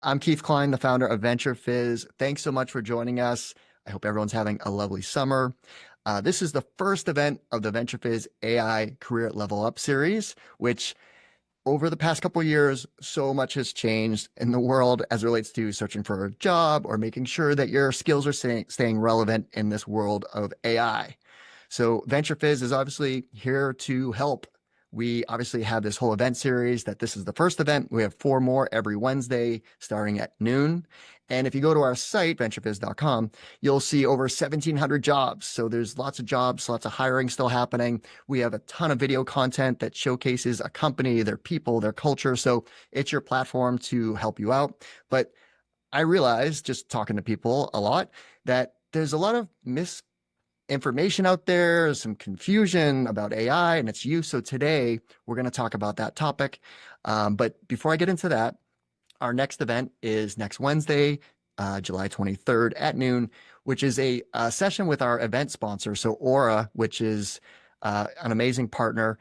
I'm Keith Cline, the founder of VentureFizz. Thanks so much for joining us. I hope everyone's having a lovely summer. This is the first event of the VentureFizz AI Career Level Up series, which over the past couple of years, so much has changed in the world as it relates to searching for a job or making sure that your skills are staying relevant in this world of AI. So VentureFizz is obviously here to help. We obviously have this whole event series that this is the first event. We have four more every Wednesday starting at noon. And if you go to our site, venturefizz.com, you'll see over 1,700 jobs. So there's lots of jobs, lots of hiring still happening. We have a ton of video content that showcases a company, their people, their culture. So it's your platform to help you out. But I realized just talking to people a lot that there's a lot of misinformation out there, some confusion about AI and its use. So today we're going to talk about that topic. But before I get into that, our next event is next Wednesday, July 23rd at noon, which is a session with our event sponsor. So Aura, which is an amazing partner.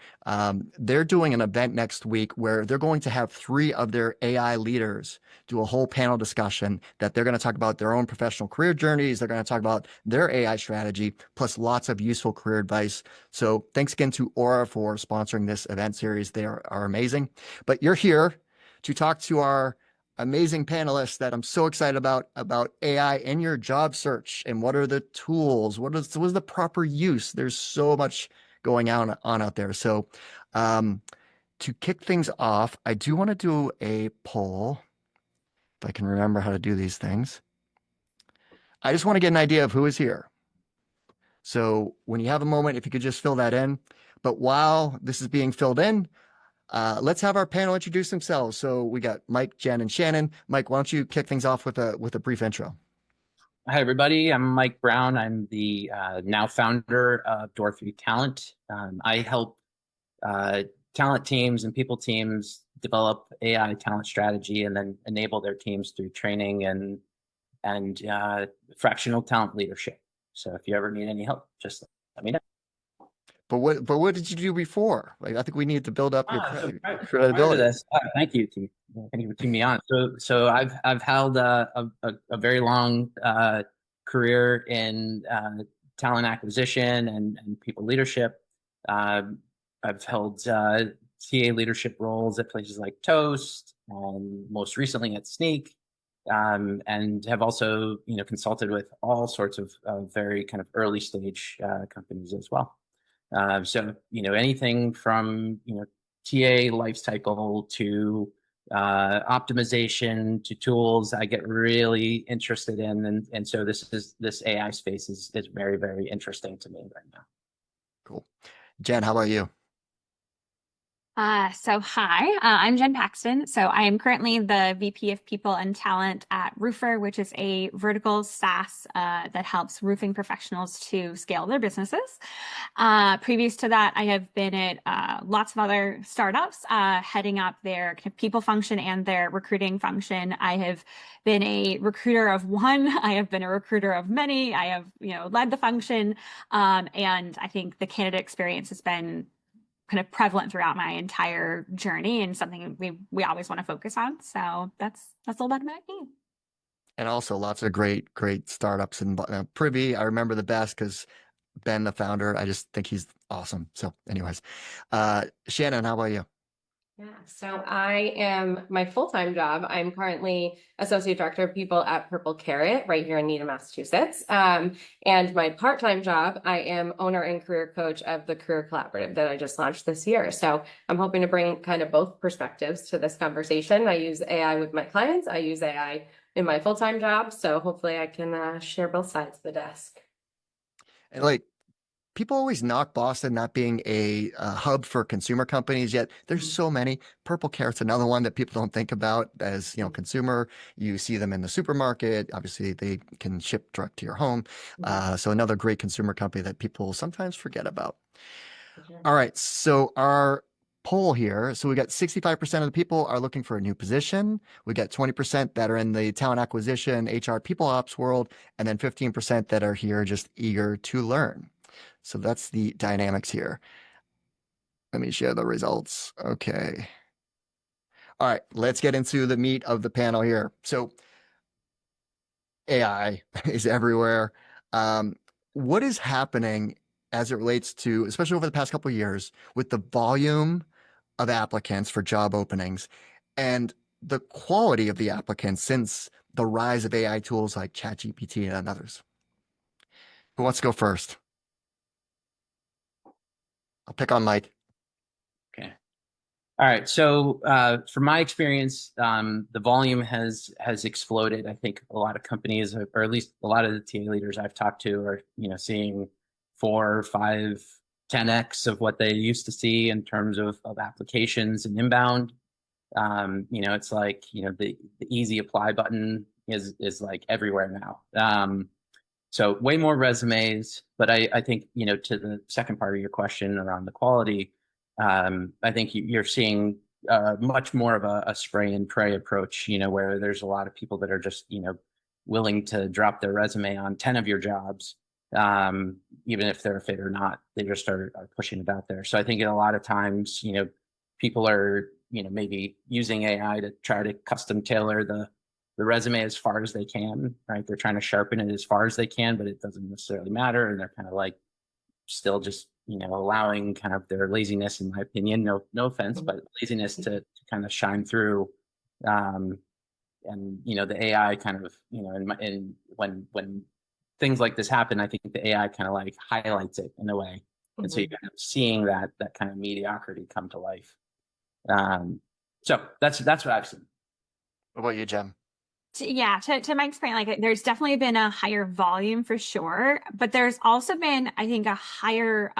They're doing an event next week where they're going to have three of their AI leaders do a whole panel discussion that they're going to talk about their own professional career journeys. They're going to talk about their AI strategy, plus lots of useful career advice. So thanks again to Aura for sponsoring this event series. They are amazing. But you're here to talk to our amazing panelists that I'm so excited about AI in your job search and what are the tools, what is the proper use. There's so much going on out there. So to kick things off, I do want to do a poll if I can remember how to do these things. I just want to get an idea of who is here. So when you have a moment, if you could just fill that in. But while this is being filled in, let's have our panel introduce themselves. So we got Mike, Jen, and Shannon. Mike, why don't you kick things off with a brief intro? Hi, everybody. I'm Mike Brown. I'm the now founder of Door3 Talent. I help talent teams and people teams develop AI talent strategy and then enable their teams through training and fractional talent leadership. So if you ever need any help, just let me know. But what did you do before? Like, I think we need to build up your So prior to credibility. this, thank you, Keith. Thank you for keeping me on. So I've held a very long career in talent acquisition and people leadership. I've held TA leadership roles at places like Toast, and most recently at Sneak, and have also consulted with all sorts of very kind of early stage companies as well. So anything from TA life cycle to optimization to tools I get really interested in, and so this AI space is very, very interesting to me right now. Cool. Jen, how about you? So hi, I'm Jen Paxton. So I am currently the VP of People and Talent at Roofr, which is a vertical SaaS that helps roofing professionals to scale their businesses. Previous to that, I have been at lots of other startups, heading up their kind of people function and their recruiting function. I have been a recruiter of one. I have been a recruiter of many. I have, led the function, and I think the candidate experience has been kind of prevalent throughout my entire journey and something we always want to focus on. So that's a little bit about me. And also lots of great startups and Privy. I remember the best because Ben, the founder, I just think he's awesome. So, anyways, Shannon, how about you? Yeah, so I am my full-time job. I'm currently Associate Director of People at Purple Carrot right here in Needham, Massachusetts. And my part-time job, I am owner and career coach of the Career Collaborative that I just launched this year. So I'm hoping to bring kind of both perspectives to this conversation. I use AI with my clients. I use AI in my full-time job. So hopefully I can share both sides of the desk. And like, people always knock Boston not being a hub for consumer companies, yet there's so many. Purple Carrot's another one that people don't think about as, consumer. You see them in the supermarket. Obviously, they can ship direct to your home. So another great consumer company that people sometimes forget about. All right, so our poll here. So we got 65% of the people are looking for a new position. We got 20% that are in the talent acquisition, HR, people ops world, and then 15% that are here just eager to learn. So that's the dynamics here. Let me share the results. Okay. All right, let's get into the meat of the panel here. So AI is everywhere. What is happening as it relates to, especially over the past couple of years, with the volume of applicants for job openings and the quality of the applicants since the rise of AI tools like ChatGPT and others? Who wants to go first? I'll pick on Mike. Okay. All right. So from my experience, the volume has exploded. I think a lot of companies, or at least a lot of the TA leaders I've talked to, are seeing 4, 5, 10x of what they used to see in terms of applications and inbound. It's like the easy apply button is like everywhere now. So way more resumes, but I think to the second part of your question around the quality. I think you're seeing much more of a spray and pray approach, where there's a lot of people that are just, willing to drop their resume on 10 of your jobs, even if they're a fit or not. They just are pushing it out there. So I think a lot of times, people are, maybe using AI to try to custom tailor the resume as far as they can, right? They're trying to sharpen it as far as they can, but it doesn't necessarily matter. And they're kind of like still just allowing kind of their laziness, in my opinion, no offense, but laziness to kind of shine through. And the AI kind of in when things like this happen, I think the AI kind of like highlights it in a way, and so you're kind of seeing that kind of mediocrity come to life. So that's what I've seen. What about you, Jem? Yeah, to Mike's point, like there's definitely been a higher volume for sure, but there's also been, I think, a higher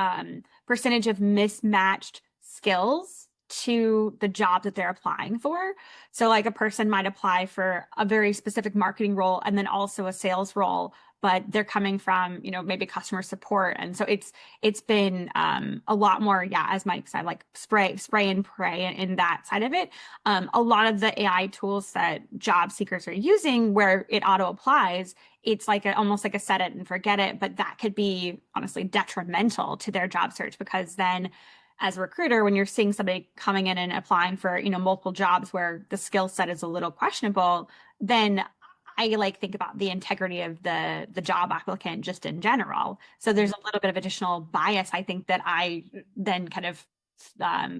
percentage of mismatched skills to the job that they're applying for. So like a person might apply for a very specific marketing role and then also a sales role, but they're coming from, maybe customer support. And so it's been a lot more, yeah, as Mike said, like spray and pray in that side of it. A lot of the AI tools that job seekers are using where it auto applies, it's like almost like a set it and forget it, but that could be honestly detrimental to their job search, because then as a recruiter, when you're seeing somebody coming in and applying for, multiple jobs where the skill set is a little questionable, then I like think about the integrity of the job applicant just in general. So there's a little bit of additional bias, I think, that I then kind of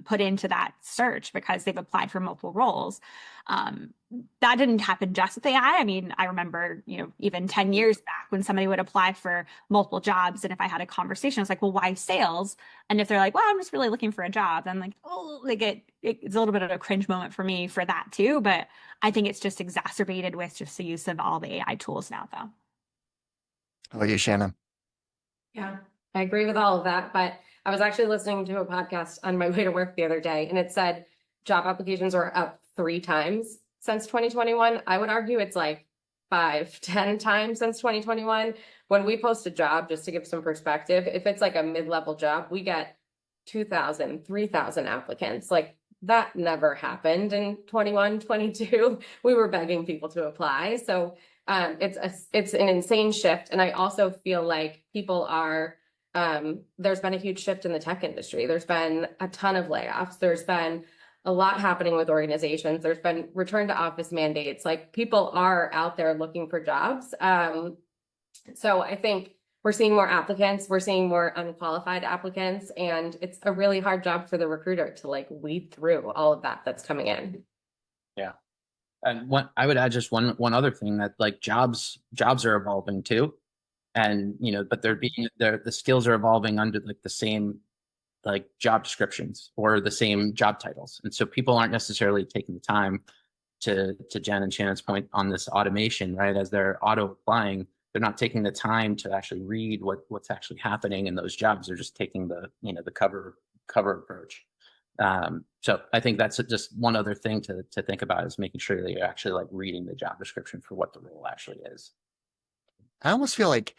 put into that search because they've applied for multiple roles. That didn't happen just with AI. I mean, I remember, even 10 years back when somebody would apply for multiple jobs, and if I had a conversation, I was like, well, why sales? And if they're like, well, I'm just really looking for a job, I'm like, oh, it's a little bit of a cringe moment for me for that too. But I think it's just exacerbated with just the use of all the AI tools now, though. How about you, Shannon? Yeah, I agree with all of that, but I was actually listening to a podcast on my way to work the other day, and it said job applications are up 3 times since 2021. I would argue it's like 5, 10 times since 2021. When we post a job, just to give some perspective, if it's like a mid-level job, we get 2,000, 3,000 applicants. Like that never happened in 21, 22. We were begging people to apply. So it's an insane shift. And I also feel like people are, there's been a huge shift in the tech industry. There's been a ton of layoffs. There's been a lot happening with organizations. There's been return to office mandates. Like people are out there looking for jobs. So I think we're seeing more applicants, we're seeing more unqualified applicants, and it's a really hard job for the recruiter to like weed through all of that that's coming in. Yeah. And I would add just one other thing, that like jobs are evolving too. And, but the skills are evolving under like the same like job descriptions or the same job titles. And so people aren't necessarily taking the time to Jen and Shannon's point on this automation, right? As they're auto applying, they're not taking the time to actually read what's actually happening in those jobs. They're just taking the cover approach. So I think that's just one other thing to think about, is making sure that you're actually like reading the job description for what the role actually is. I almost feel like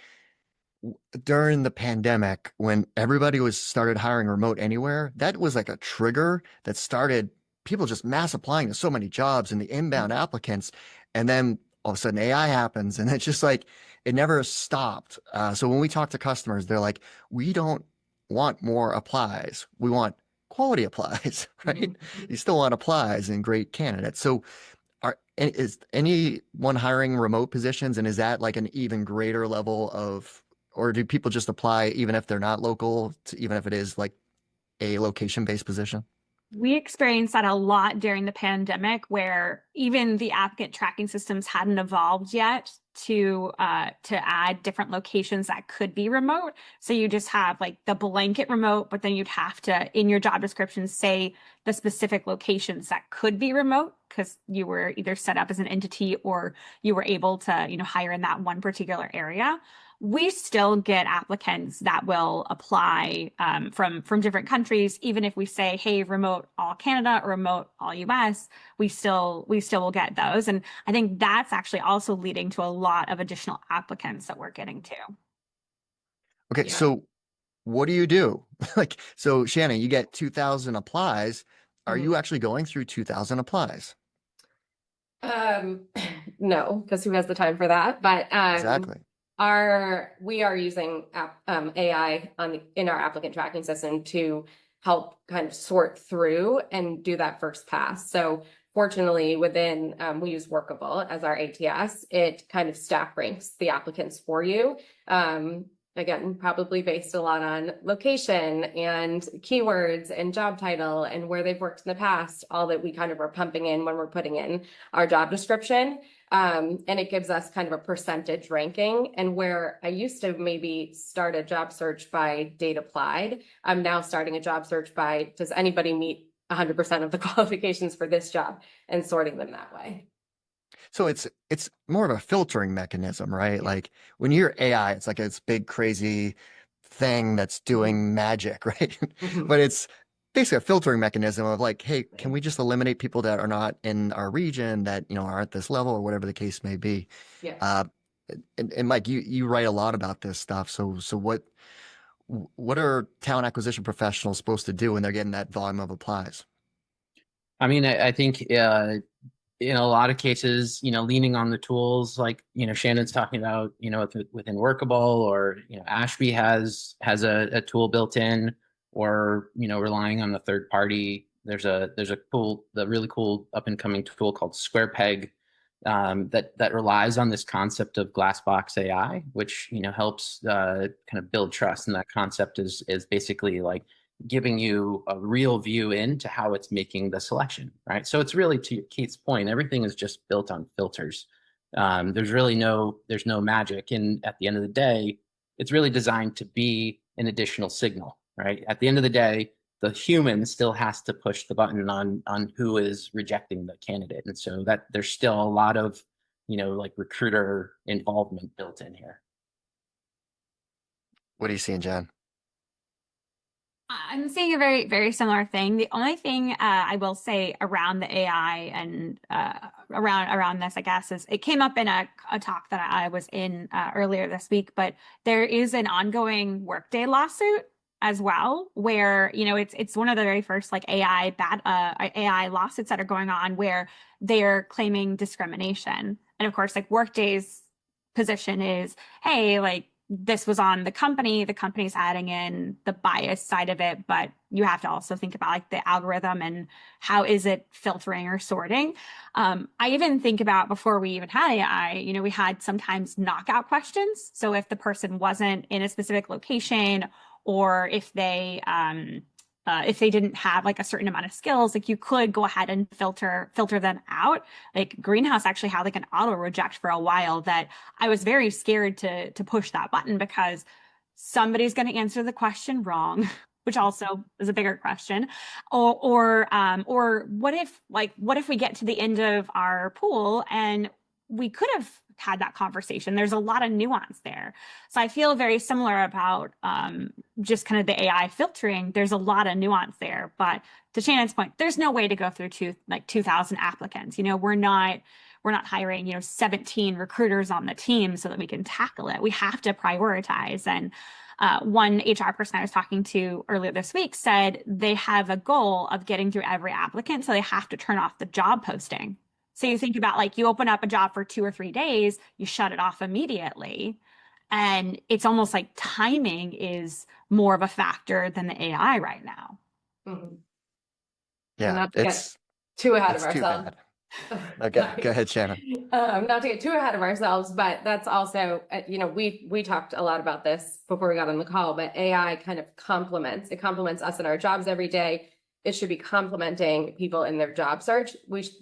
during the pandemic, when everybody started hiring remote anywhere, that was like a trigger that started people just mass applying to so many jobs and the inbound applicants. And then all of a sudden AI happens, and it's just like, it never stopped. So when we talk to customers, they're like, we don't want more applies. We want quality applies, right? You still want applies and great candidates. So is anyone hiring remote positions, and is that like an even greater level of, or do people just apply even if they're not local, even if it is like a location-based position? We experienced that a lot during the pandemic, where even the applicant tracking systems hadn't evolved yet to add different locations that could be remote. So you just have like the blanket remote, but then you'd have to, in your job description, say the specific locations that could be remote, because you were either set up as an entity or you were able to, hire in that one particular area. We still get applicants that will apply from different countries, even if we say, hey, remote all Canada or remote all US, we still will get those. And I think that's actually also leading to a lot of additional applicants that we're getting to. Okay, Yeah. so what do you do? Like, so Shannon, you get 2,000 applies. Are you actually going through 2,000 applies? No, because who has the time for that? But Exactly. we are using AI in our applicant tracking system to help kind of sort through and do that first pass. So fortunately, within we use Workable as our ATS. It kind of stack ranks the applicants for you. Again, probably based a lot on location and keywords and job title and where they've worked in the past, all that we kind of are pumping in when we're putting in our job description. And it gives us kind of a percentage ranking. And where I used to maybe start a job search by date applied, I'm now starting a job search by, does anybody meet 100% of the qualifications for this job, and sorting them that way. So it's more of a filtering mechanism, right? Like when you hear AI, it's like this big crazy thing that's doing magic, right? But it's basically a filtering mechanism of like, hey, can we just eliminate people that are not in our region, that are at this level, or whatever the case may be? Yeah. And Mike, you write a lot about this stuff. So what are talent acquisition professionals supposed to do when they're getting that volume of applies? I mean, I think in a lot of cases, leaning on the tools like, Shannon's talking about, within Workable, or, Ashby has a tool built in, or, relying on the third party. There's a really cool up and coming tool called SquarePeg that relies on this concept of Glassbox AI, which, helps kind of build trust. And that concept is basically like giving you a real view into how it's making the selection, right? So it's really, to Kate's point, everything is just built on filters. There's no magic. And at the end of the day, it's really designed to be an additional signal, right? At the end of the day, the human still has to push the button on who is rejecting the candidate. And so that there's still a lot of, like recruiter involvement built in here. What are you seeing, Jen? I'm seeing a very, very similar thing. The only thing I will say around the AI and around this, I guess, is it came up in a talk that I was in earlier this week, but there is an ongoing Workday lawsuit as well, where it's one of the very first like AI lawsuits that are going on, where they're claiming discrimination. And of course, like Workday's position is, hey, like, this was on the company's adding in the bias side of it, but you have to also think about like the algorithm and how is it filtering or sorting. I even think about, before we even had AI, we had sometimes knockout questions. So if the person wasn't in a specific location, or if they didn't have like a certain amount of skills, like you could go ahead and filter them out. Like Greenhouse actually had like an auto reject for a while that I was very scared to push that button, because somebody's going to answer the question wrong, which also is a bigger question. Or what if we get to the end of our pool and we could have had that conversation? There's a lot of nuance there. So I feel very similar about just kind of the AI filtering. There's a lot of nuance there. But to Shannon's point, there's no way to go through 2,000 applicants. We're not hiring 17 recruiters on the team so that we can tackle it. We have to prioritize. And one HR person I was talking to earlier this week said they have a goal of getting through every applicant, so they have to turn off the job posting. So you think about, like, you open up a job for 2 or 3 days, you shut it off immediately. And it's almost like timing is more of a factor than the AI right now. Mhm. Yeah, Not to get it's too ahead of it's too ourselves. bad. Okay, Sorry. go ahead, Shannon. Not to get too ahead of ourselves, but that's also, we talked a lot about this before we got on the call, but AI kind of complements us in our jobs every day. It should be complementing people in their job search.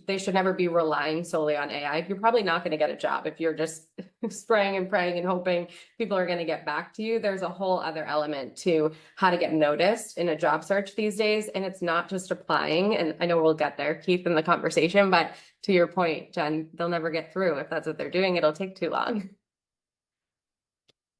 They should never be relying solely on AI. You're probably not going to get a job if you're just spraying and praying and hoping people are going to get back to you. There's a whole other element to how to get noticed in a job search these days. And it's not just applying. And I know we'll get there, Keith, in the conversation, but to your point, Jen, they'll never get through. If that's what they're doing, it'll take too long.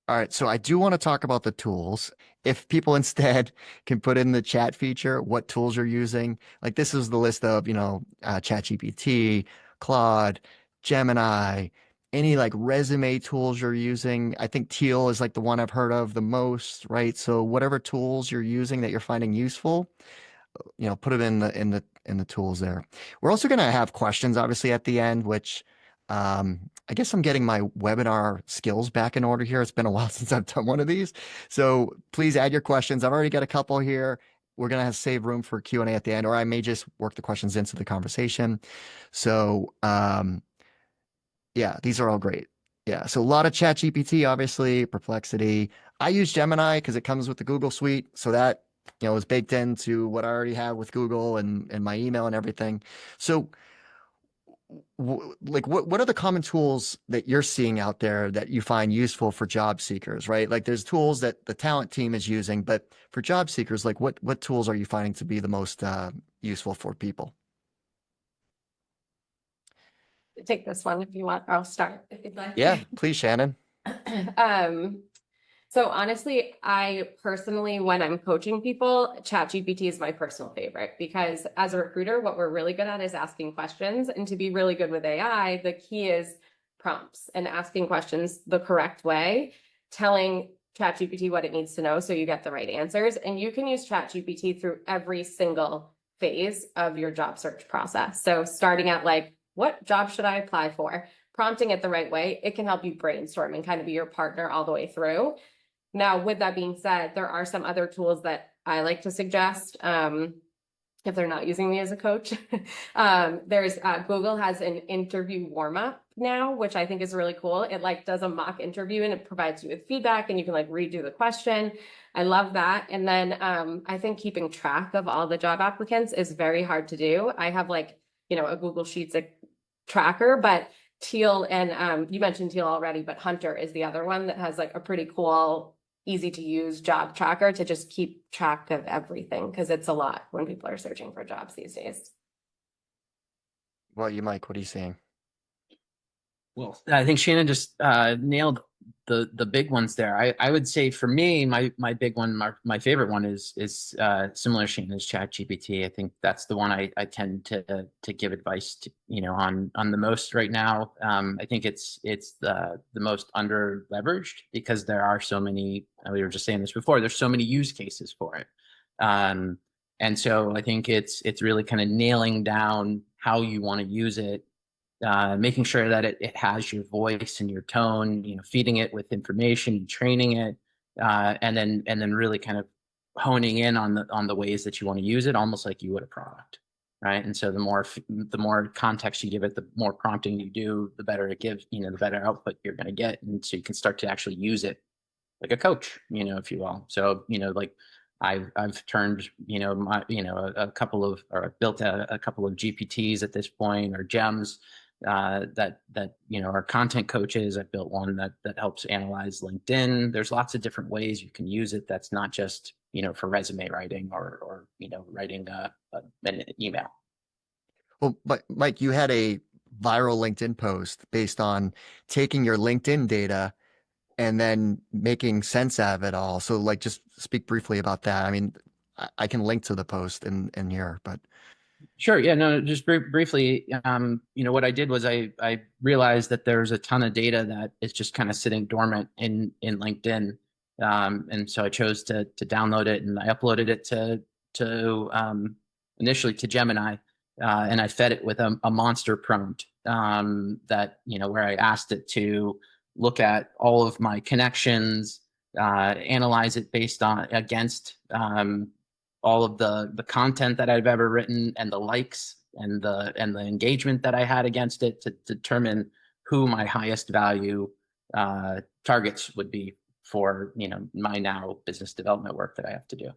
All right, so I do want to talk about the tools. If people instead can put in the chat feature what tools you're using, like this is the list of, ChatGPT, Claude, Gemini, any like resume tools you're using. I think Teal is like the one I've heard of the most, right? So whatever tools you're using that you're finding useful, put it in the tools there. We're also going to have questions obviously at the end, which I guess I'm getting my webinar skills back in order here. It's been a while since I've done one of these. So please add your questions. I've already got a couple here. We're going to have save room for Q&A at the end, or I may just work the questions into the conversation. So yeah, these are all great. Yeah, so a lot of ChatGPT, obviously, Perplexity. I use Gemini because it comes with the Google Suite, so that is baked into what I already have with Google and my email and everything. So, what are the common tools that you're seeing out there that you find useful for job seekers, right? Like, there's tools that the talent team is using, but for job seekers, like, what tools are you finding to be the most useful for people? Take this one if you want, or I'll start if you'd like. Yeah, please, Shannon. So honestly, I personally, when I'm coaching people, ChatGPT is my personal favorite because as a recruiter, what we're really good at is asking questions. And to be really good with AI, the key is prompts and asking questions the correct way, telling ChatGPT what it needs to know so you get the right answers. And you can use ChatGPT through every single phase of your job search process. So starting at like, what job should I apply for? Prompting it the right way, it can help you brainstorm and kind of be your partner all the way through. Now, with that being said, there are some other tools that I like to suggest if they're not using me as a coach. There's Google has an interview warm up now, which I think is really cool. It like does a mock interview and it provides you with feedback and you can like redo the question. I love that. And then I think keeping track of all the job applicants is very hard to do. I have like, a Google Sheets tracker, but Teal and you mentioned Teal already, but Hunter is the other one that has like a pretty cool, easy to use job tracker to just keep track of everything because it's a lot when people are searching for jobs these days. Well, Mike, what are you seeing? Well, I think Shannon just nailed the big ones there. I would say for me, my big one, my favorite one is similar to Shannon's ChatGPT. I think that's the one I tend to give advice to, on the most right now. I think it's the most under leveraged because there are so many. We were just saying this before. There's so many use cases for it, and so I think it's really kind of nailing down how you want to use it. Making sure that it has your voice and your tone, feeding it with information, training it, and then really kind of honing in on the ways that you want to use it, almost like you would a product, right? And so the more context you give it, the more prompting you do, the better it gives, the better output you're going to get, and so you can start to actually use it like a coach, if you will. So like I've turned a couple of, or I've built a couple of GPTs at this point, or gems that are content coaches. I've built one that helps analyze LinkedIn. There's lots of different ways you can use it. That's not just for resume writing or writing an email. Well, but Mike, you had a viral LinkedIn post based on taking your LinkedIn data and then making sense out of it all. So like, just speak briefly about that. I mean, I can link to the post in here, but. Sure. Yeah, no, just briefly, what I did was I realized that there's a ton of data that is just kind of sitting dormant in LinkedIn. And so I chose to download it, and I uploaded it to initially to Gemini, and I fed it with a monster prompt that, where I asked it to look at all of my connections, analyze it based on against all of the content that I've ever written and the likes and the engagement that I had against it to determine who my highest value targets would be for, you know, my now business development work that I have to do.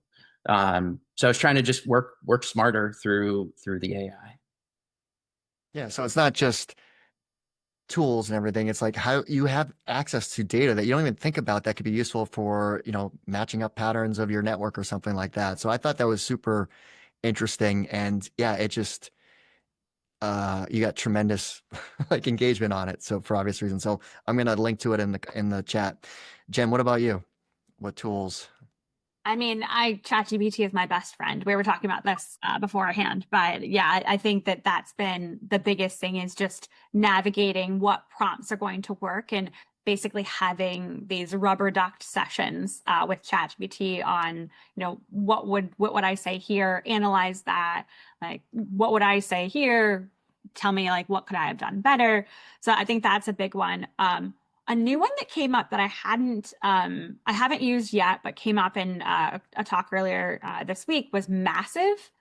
So I was trying to just work smarter through the AI. Yeah, so it's not just tools and everything. It's like how you have access to data that you don't even think about that could be useful for, you know, matching up patterns of your network or something like that. So I thought that was super interesting. And yeah, it just you got tremendous like engagement on it. So for obvious reasons. So I'm gonna link to it in the chat. Jen, what about you? What tools? I mean, ChatGPT is my best friend. We were talking about this beforehand, but yeah, I think that that's been the biggest thing is just navigating what prompts are going to work and basically having these rubber ducked sessions with ChatGPT on, you know, what would I say here? Analyze that. Like, what would I say here? Tell me like what could I have done better? So I think that's a big one. A new one that came up that I haven't used yet, but came up in a talk earlier this week was Massive.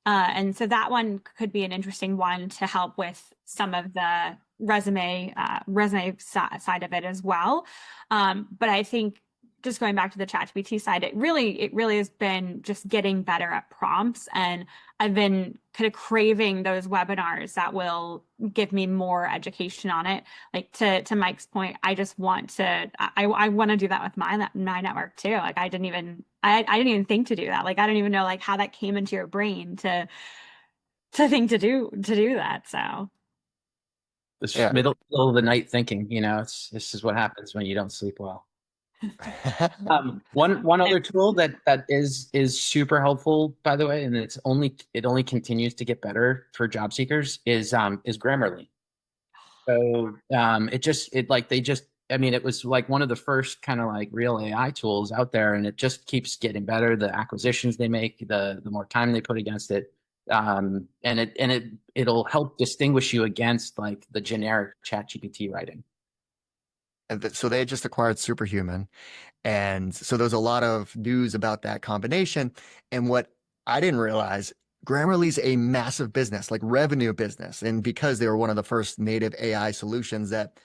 And so that one could be an interesting one to help with some of the resume side of it as well. But I think just going back to the ChatGPT side, it really has been just getting better at prompts. And I've been kind of craving those webinars that will give me more education on it. Like to Mike's point, I just want to, I want to do that with my network too. Like I didn't even think to do that. Like I don't even know like how that came into your brain to think to do that. So This Yeah. middle of the night thinking, you know, this is what happens when you don't sleep well. One other tool that is super helpful, by the way, and it only continues to get better for job seekers is Grammarly. So I mean, it was like one of the first kind of like real AI tools out there, and it just keeps getting better. The acquisitions they make, the more time they put against it, and it'll help distinguish you against like the generic ChatGPT writing. So they had just acquired Superhuman. And so there's a lot of news about that combination. And what I didn't realize, Grammarly's a massive business, like revenue business. And because they were one of the first native AI solutions that,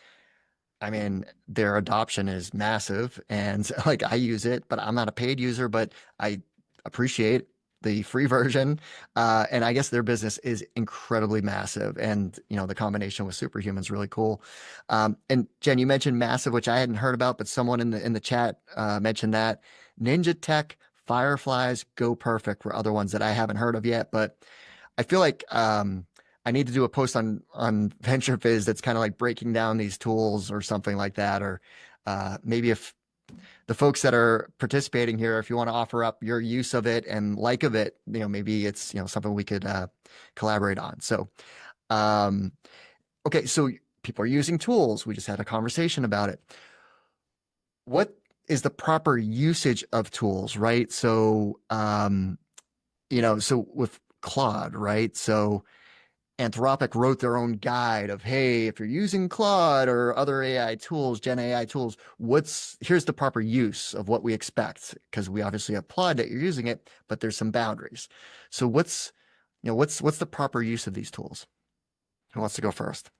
I mean, their adoption is massive. And like I use it, but I'm not a paid user, but I appreciate the free version. And I guess their business is incredibly massive. And, you know, the combination with Superhuman is really cool. And Jen, you mentioned Massive, which I hadn't heard about, but someone in the chat mentioned that. Ninja Tech, Fireflies, Go Perfect were other ones that I haven't heard of yet. But I feel like I need to do a post on VentureFizz that's kind of like breaking down these tools or something like that. Or maybe if the folks that are participating here, if you want to offer up your use of it and like of it, you know, maybe it's, you know, something we could collaborate on. So, okay, so people are using tools. We just had a conversation about it. What is the proper usage of tools, right? So, you know, so with Claude, right? So Anthropic wrote their own guide of, hey, if you're using Claude or other AI tools, Gen AI tools, here's the proper use of what we expect, because we obviously applaud that you're using it, but there's some boundaries. So what's the proper use of these tools? Who wants to go first?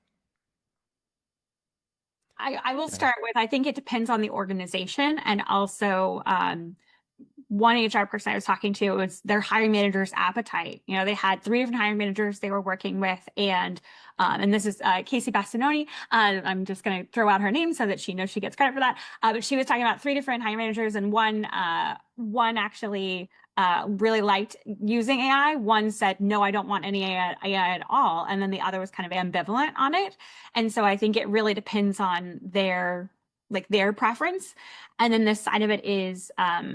I will start with, I think it depends on the organization, and also one HR person I was talking to was their hiring manager's appetite. You know, they had 3 different hiring managers they were working with, and this is Casey Bastinoni. I'm just going to throw out her name so that she knows she gets credit for that. But she was talking about 3 different hiring managers, and one actually really liked using AI. One said, no, I don't want any AI at all. And then the other was kind of ambivalent on it. And so I think it really depends on their preference. And then this side of it is,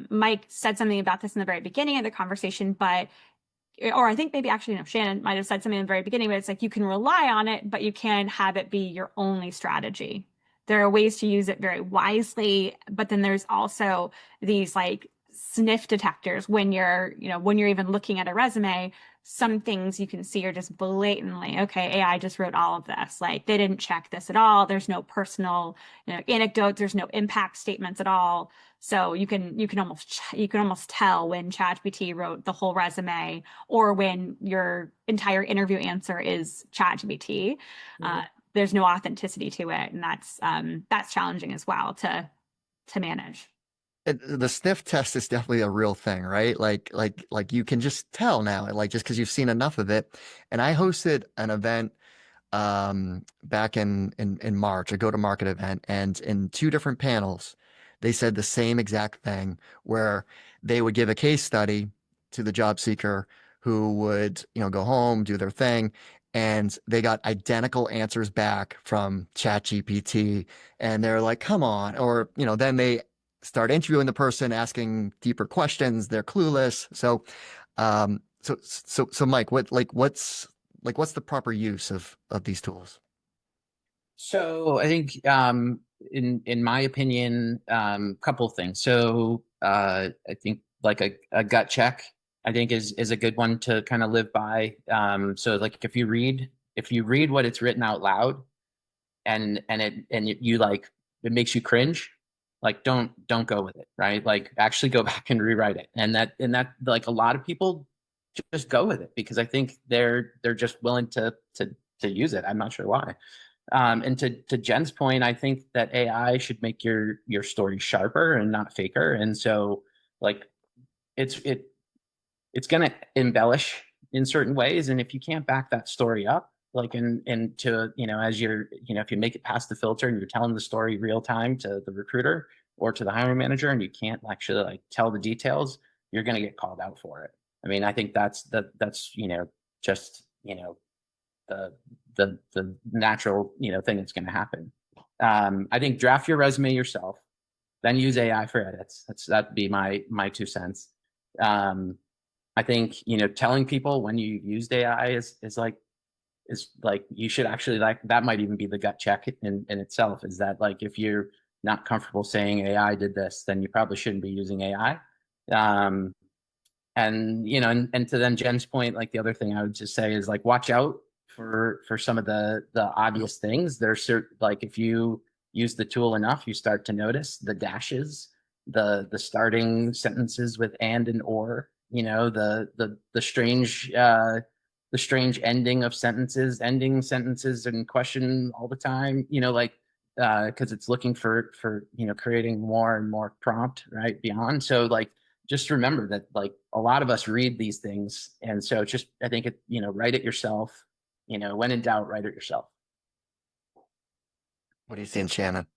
Mike said something about this in the very beginning of the conversation, or I think maybe actually, no, Shannon might have said something in the very beginning, but it's like, you can rely on it, but you can have it be your only strategy. There are ways to use it very wisely, but then there's also these like sniff detectors when you're even looking at a resume. Some things you can see are just blatantly, okay, AI just wrote all of this. Like they didn't check this at all. There's no personal, anecdotes. There's no impact statements at all. So you can almost tell when ChatGPT wrote the whole resume or when your entire interview answer is ChatGPT. There's no authenticity to it, and that's challenging as well to manage. The sniff test is definitely a real thing, right? Like you can just tell now, like just because you've seen enough of it. And I hosted an event back in March, a go-to-market event, and in two different panels, they said the same exact thing, where they would give a case study to the job seeker who would, go home, do their thing, and they got identical answers back from ChatGPT, and they're like, "Come on!" Or, then they start interviewing the person, asking deeper questions. They're clueless. So Mike, what's the proper use of these tools? So I think, in my opinion, couple of things. So I think like a gut check, I think is a good one to kind of live by. So like if you read what it's written out loud, and you like it makes you cringe, like don't go with it, right? Like actually go back and rewrite it. And that like a lot of people just go with it because I think they're just willing to use it. I'm not sure why. And to Jen's point, I think that AI should make your story sharper and not faker. And so like it's going to embellish in certain ways. And if you can't back that story up, like to, as you're, if you make it past the filter and you're telling the story real time to the recruiter or to the hiring manager, and you can't actually like tell the details, you're going to get called out for it. I mean, I think that's just, the natural, thing that's going to happen. I think draft your resume yourself, then use AI for edits. That'd be my 2 cents. I think, telling people when you used AI is like you should actually, like, that might even be the gut check in itself, is that like if you're not comfortable saying AI did this, then you probably shouldn't be using AI. And and to then Jen's point, like the other thing I would just say is like watch out for some of the obvious things. There's certain, like if you use the tool enough, you start to notice the dashes, the starting sentences with and or, the strange ending of sentences, ending sentences and question all the time, because it's looking for creating more and more prompt right beyond. So like just remember that like a lot of us read these things, and so just I think it write it yourself. When in doubt, write it yourself. What are you seeing, Shannon?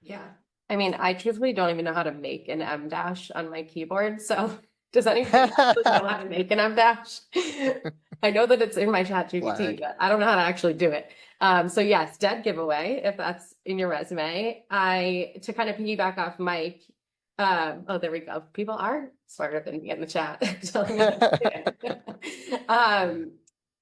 Yeah. I mean, I truthfully don't even know how to make an M dash on my keyboard. So does anyone know how to make an M dash? I know that it's in my ChatGPT, but I don't know how to actually do it. So yes, dead giveaway if that's in your resume. To kind of piggyback off Mike. Oh, there we go. People are smarter than me in the chat. Telling me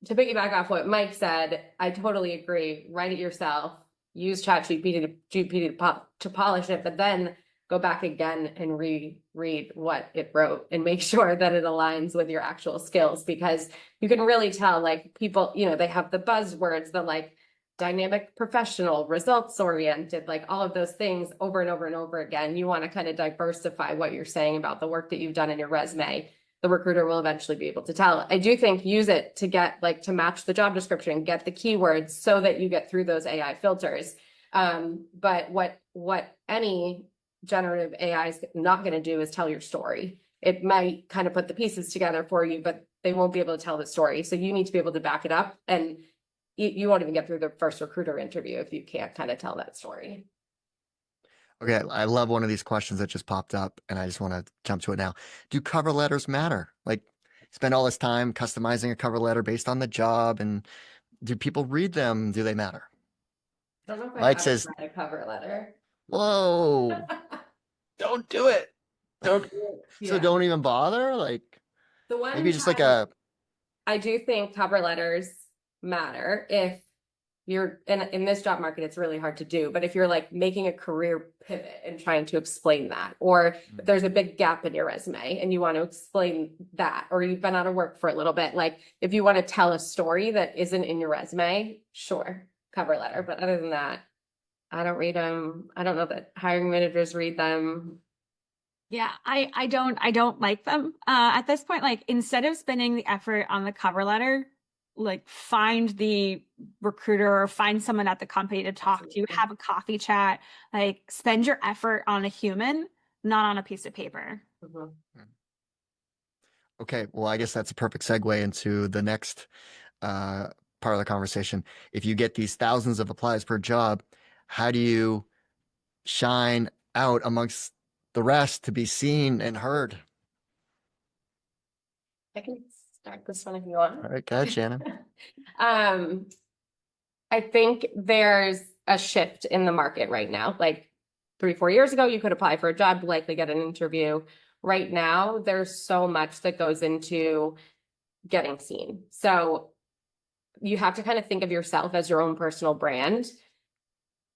to piggyback off what Mike said, I totally agree. Write it yourself. Use ChatGPT to polish it, but then go back again and reread what it wrote and make sure that it aligns with your actual skills, because you can really tell, like, people, they have the buzzwords, the like dynamic professional, results oriented, like all of those things over and over and over again. You want to kind of diversify what you're saying about the work that you've done in your resume. The recruiter will eventually be able to tell. I do think use it to get to match the job description, get the keywords so that you get through those AI filters. But what any generative AI is not going to do is tell your story. It might kind of put the pieces together for you, but they won't be able to tell the story. So you need to be able to back it up, and you won't even get through the first recruiter interview if you can't kind of tell that story. Okay, I love one of these questions that just popped up, and I just want to jump to it now. Do cover letters matter? Like, spend all this time customizing a cover letter based on the job, and do people read them? Do they matter? I don't know if Mike says, read a cover letter. whoa, Don't do it. Don't. so don't even bother? Like, The one maybe just like a, I do think cover letters matter if you're in this job market. It's really hard to do, but if you're like making a career pivot and trying to explain that, or if there's a big gap in your resume and you want to explain that, or you've been out of work for a little bit, like if you want to tell a story that isn't in your resume, sure, cover letter. But other than that, I don't read them. I don't know that hiring managers read them. Yeah, I don't like them. At this point, like instead of spending the effort on the cover letter, like find the recruiter or find someone at the company to talk to, have a coffee chat, like spend your effort on a human, not on a piece of paper. Mhm. Okay, well, I guess that's a perfect segue into the next uh, part of the conversation. If you get these thousands of applies per job, how do you shine out amongst the rest to be seen and heard? I can start this one if you want. All right, go ahead, Shannon. Um, I think there's a shift in the market right now. Like 3, 4 years ago, you could apply for a job, likely get an interview. Right now, there's so much that goes into getting seen. So you have to kind of think of yourself as your own personal brand.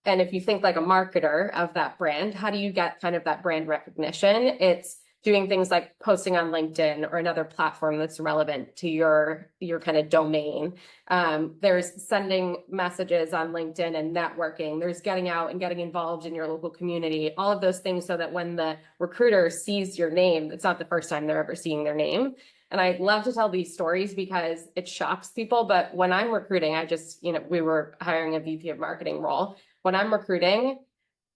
And if you think like a marketer of that brand, how do you get kind of that brand recognition? It's doing things like posting on LinkedIn or another platform that's relevant to your kind of domain. There's sending messages on LinkedIn and networking. There's getting out and getting involved in your local community, all of those things so that when the recruiter sees your name, it's not the first time they're ever seeing their name. And I love to tell these stories because it shocks people. But when I'm recruiting, we were hiring a VP of marketing role. When I'm recruiting,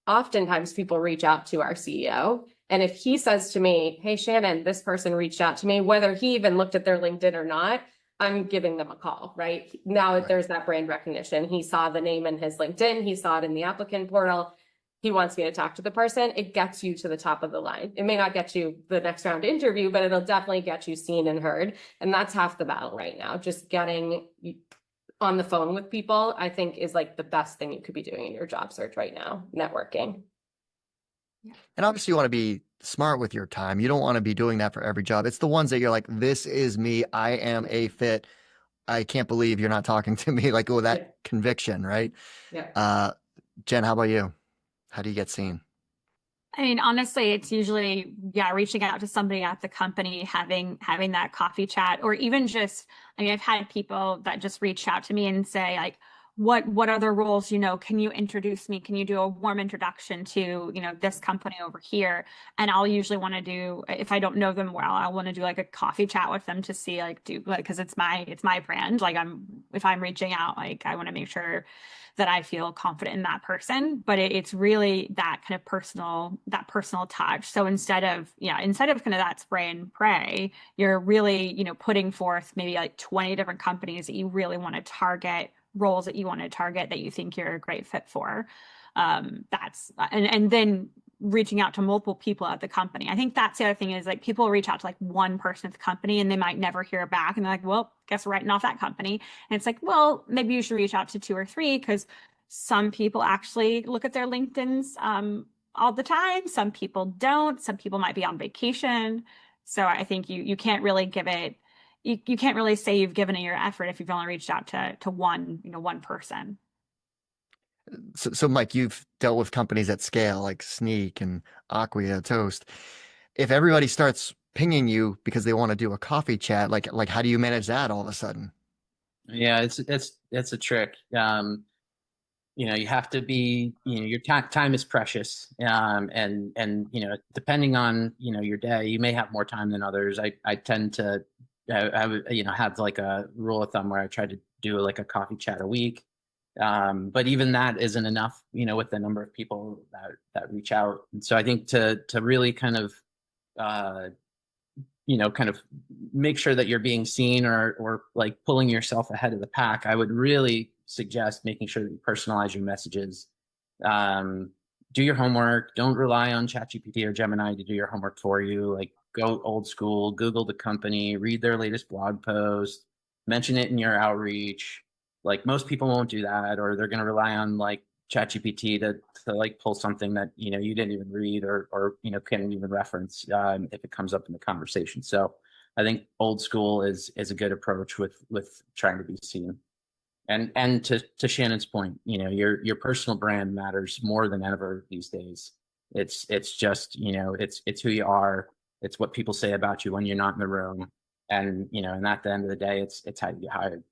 oftentimes people reach out to our CEO. And if he says to me, hey, Shannon, this person reached out to me, whether he even looked at their LinkedIn or not, I'm giving them a call, right? Now Right. There's that brand recognition. He saw the name in his LinkedIn. He saw it in the applicant portal. He wants me to talk to the person. It gets you to the top of the line. It may not get you the next round interview, but it'll definitely get you seen and heard. And that's half the battle right now. Just getting on the phone with people, I think is like the best thing you could be doing in your job search right now, networking. And obviously, you want to be smart with your time. You don't want to be doing that for every job. It's the ones that you're like, this is me. I am a fit. I can't believe you're not talking to me. Like, oh, that Yeah. conviction, right? Yeah. Jen, how about you? How do you get seen? I mean, honestly, it's usually, yeah, reaching out to somebody at the company, having that coffee chat, or even just, I mean, I've had people that just reach out to me and say, like, what other roles, can you introduce me? Can you do a warm introduction to, this company over here? And I'll usually want to do, if I don't know them well, I want to do like a coffee chat with them to see, like, because it's my brand. Like if I'm reaching out, like I want to make sure that I feel confident in that person, but it's really that kind of personal touch. So instead of kind of that spray and pray, you're really, putting forth maybe like 20 different companies that you really want to target, roles that you want to target that you think you're a great fit for. And then reaching out to multiple people at the company. I think that's the other thing is like people reach out to like one person at the company and they might never hear back. And they're like, well, guess we're writing off that company. And it's like, well, maybe you should reach out to 2 or 3 because some people actually look at their LinkedIn's all the time. Some people don't. Some people might be on vacation. So I think you can't really give it, you can't really say you've given it your effort if you've only reached out to one person. So, Mike, you've dealt with companies at scale like Sneak and Acquia Toast. If everybody starts pinging you because they want to do a coffee chat, like how do you manage that all of a sudden? Yeah, it's a trick. You have to be, your time is precious. And depending on, your day, you may have more time than others. I tend to, I would, have like a rule of thumb where I try to do like a coffee chat a week. But even that isn't enough, with the number of people that reach out. And so I think to really kind of, kind of make sure that you're being seen or like pulling yourself ahead of the pack, I would really suggest making sure that you personalize your messages. Do your homework. Don't rely on ChatGPT or Gemini to do your homework for you. Like go old school, Google the company, read their latest blog post, mention it in your outreach. Like most people won't do that, or they're going to rely on like ChatGPT to like pull something that you didn't even read or can't even reference if it comes up in the conversation. So I think old school is a good approach with trying to be seen. And to Shannon's point, your personal brand matters more than ever these days. It's just it's who you are. It's what people say about you when you're not in the room, and and at the end of the day, it's how you get hired.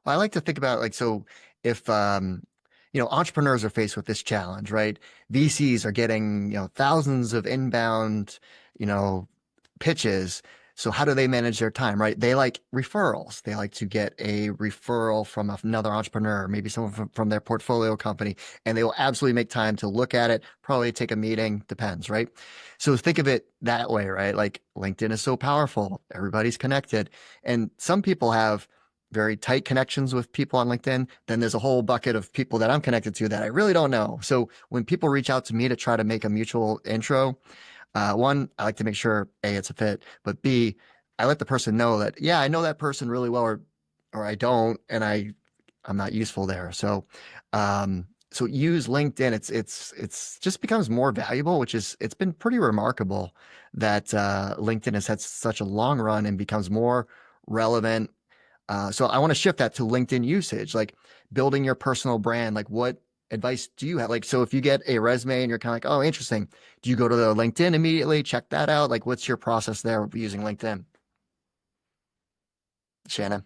Well, I like to think about like, so if entrepreneurs are faced with this challenge, right? VCs are getting, thousands of inbound, you know, pitches. So how do they manage their time, right? They like referrals. They like to get a referral from another entrepreneur, maybe someone from their portfolio company, and they will absolutely make time to look at it, probably take a meeting, depends, right? So think of it that way, right? Like LinkedIn is so powerful. Everybody's connected. And some people have very tight connections with people on LinkedIn. Then there's a whole bucket of people that I'm connected to that I really don't know. So when people reach out to me to try to make a mutual intro, one, I like to make sure A, it's a fit, but B, I let the person know that, yeah, I know that person really well, or I don't, and I'm not useful there. So use LinkedIn. It's just becomes more valuable, which is it's been pretty remarkable that LinkedIn has had such a long run and becomes more relevant. So I want to shift that to LinkedIn usage, like building your personal brand. Like what advice do you have? Like, so if you get a resume and you're kind of like, oh, interesting. Do you go to the LinkedIn immediately, check that out? Like, what's your process there using LinkedIn? Shannon?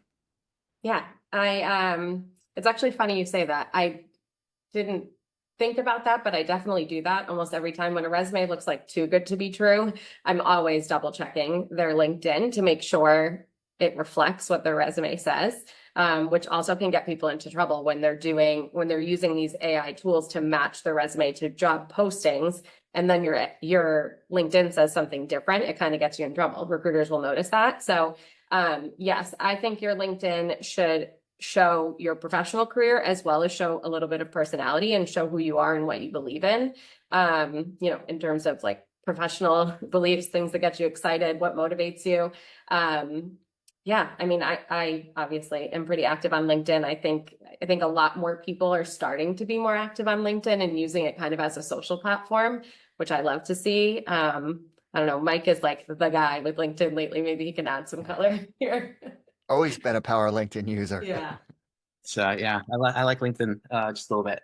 Yeah, it's actually funny you say that. I didn't think about that, but I definitely do that almost every time when a resume looks like too good to be true. I'm always double checking their LinkedIn to make sure it reflects what their resume says, which also can get people into trouble when they're using these AI tools to match their resume to job postings. And then your LinkedIn says something different. It kind of gets you in trouble. Recruiters will notice that. So yes, I think your LinkedIn should show your professional career as well as show a little bit of personality and show who you are and what you believe in. In terms of like professional beliefs, things that get you excited, what motivates you. Yeah, I mean, I obviously am pretty active on LinkedIn. I think a lot more people are starting to be more active on LinkedIn and using it kind of as a social platform, which I love to see. I don't know, Mike is like the guy with LinkedIn lately. Maybe he can add some color here. Always been a power LinkedIn user. Yeah. So yeah, I like LinkedIn just a little bit.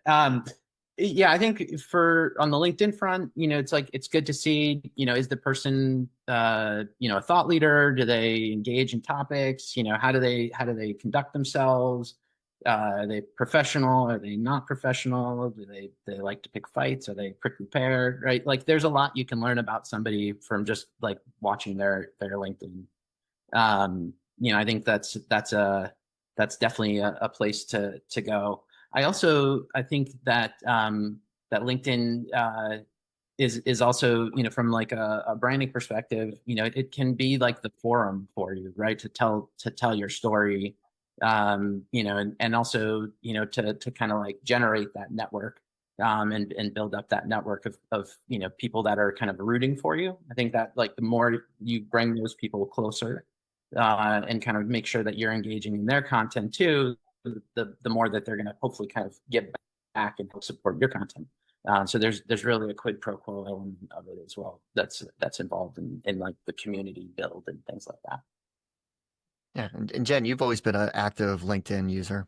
Yeah, I think on the LinkedIn front, it's like it's good to see, is the person a thought leader? Do they engage in topics? How do they conduct themselves? Are they professional? Are they not professional? Do they like to pick fights? Are they prickly pear? Right? Like there's a lot you can learn about somebody from just like watching their LinkedIn. I think that's definitely a place to go. I think that that LinkedIn is also, from like a branding perspective, it can be like the forum for you, right? To tell your story, and also, to kind of like generate that network, and build up that network of people that are kind of rooting for you. I think that like the more you bring those people closer, and kind of make sure that you're engaging in their content too, the more that they're going to hopefully kind of give back and help support your content. So there's really a quid pro quo element of it as well that's involved in like the community build and things like that. Yeah. And Jen, you've always been an active LinkedIn user.